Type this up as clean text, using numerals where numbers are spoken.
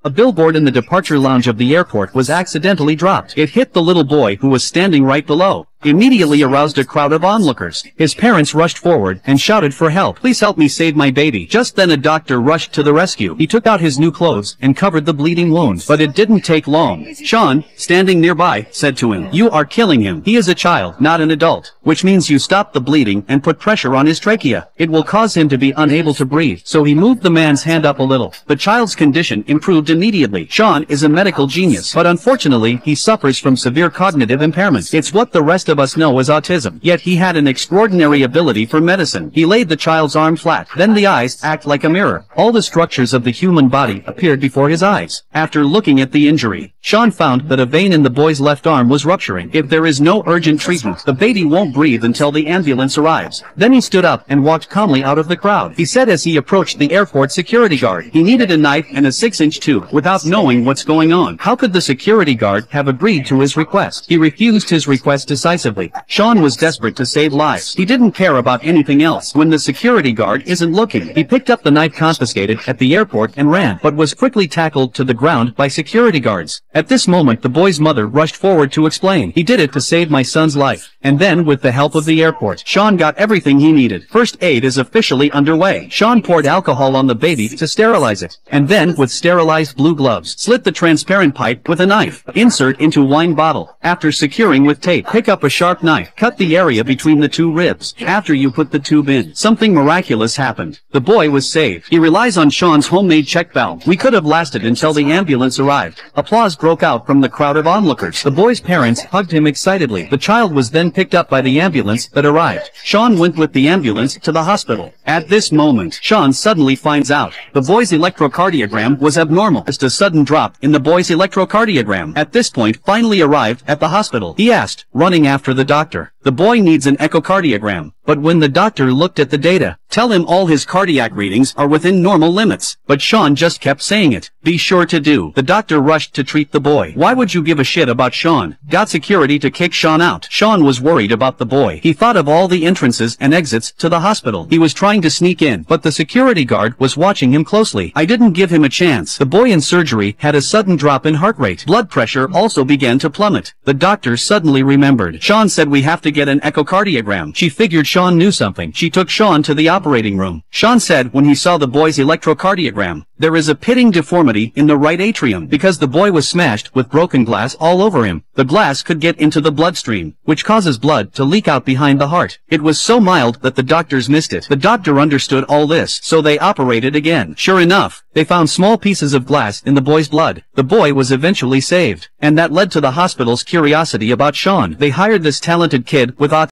A billboard in the departure lounge of the airport was accidentally dropped. It hit the little boy who was standing right below. Immediately aroused a crowd of onlookers. His parents rushed forward and shouted for help. "Please help me save my baby." Just then a doctor rushed to the rescue. He took out his new clothes and covered the bleeding wound. But it didn't take long. Sean, standing nearby, said to him, "You are killing him. He is a child, not an adult. Which means you stop the bleeding and put pressure on his trachea. It will cause him to be unable to breathe." So he moved the man's hand up a little. The child's condition improved immediately. Sean is a medical genius, but unfortunately he suffers from severe cognitive impairment. It's what the rest of us know as autism. Yet he had an extraordinary ability for medicine. He laid the child's arm flat. Then the eyes act like a mirror. All the structures of the human body appeared before his eyes. After looking at the injury, Sean found that a vein in the boy's left arm was rupturing. If there is no urgent treatment, the baby won't breathe until the ambulance arrives. Then he stood up and walked calmly out of the crowd. He said as he approached the airport security guard, he needed a knife and a 6-inch tube without knowing what's going on. How could the security guard have agreed to his request? He refused his request decisively. Sean was desperate to save lives. He didn't care about anything else. When the security guard isn't looking, he picked up the knife confiscated at the airport and ran, but was quickly tackled to the ground by security guards. At this moment the boy's mother rushed forward to explain, "He did it to save my son's life." And then with the help of the airport, Sean got everything he needed. First aid is officially underway. Sean poured alcohol on the baby to sterilize it, and then with sterilized blue gloves, slit the transparent pipe with a knife. Insert into wine bottle. After securing with tape, pick up a sharp knife. Cut the area between the two ribs. After you put the tube in, something miraculous happened. The boy was saved. He relies on Sean's homemade check valve. We could have lasted until the ambulance arrived. Applause broke out from the crowd of onlookers. The boy's parents hugged him excitedly. The child was then picked up by the ambulance that arrived. Sean went with the ambulance to the hospital. At this moment, Sean suddenly finds out the boy's electrocardiogram was abnormal. Just a sudden drop in the boy's electrocardiogram. At this point, finally arrived at the hospital. He asked, running after the doctor, "The boy needs an echocardiogram." But when the doctor looked at the data, tell him all his cardiac readings are within normal limits. But Sean just kept saying it. Be sure to do. The doctor rushed to treat the boy. Why would you give a shit about Sean? Got security to kick Sean out. Sean was worried about the boy. He thought of all the entrances and exits to the hospital. He was trying to sneak in, but the security guard was watching him closely. I didn't give him a chance. The boy in surgery had a sudden drop in heart rate. Blood pressure also began to plummet. The doctor suddenly remembered. Sean said we have to get an echocardiogram. She figured Sean knew something. She took Sean to the operating room. Sean said when he saw the boy's electrocardiogram, there is a pitting deformity in the right atrium. Because the boy was smashed with broken glass all over him, the glass could get into the bloodstream, which causes blood to leak out behind the heart. It was so mild that the doctors missed it. The doctor understood all this, so they operated again. Sure enough, they found small pieces of glass in the boy's blood. The boy was eventually saved, and that led to the hospital's curiosity about Sean. They hired this talented kid with autism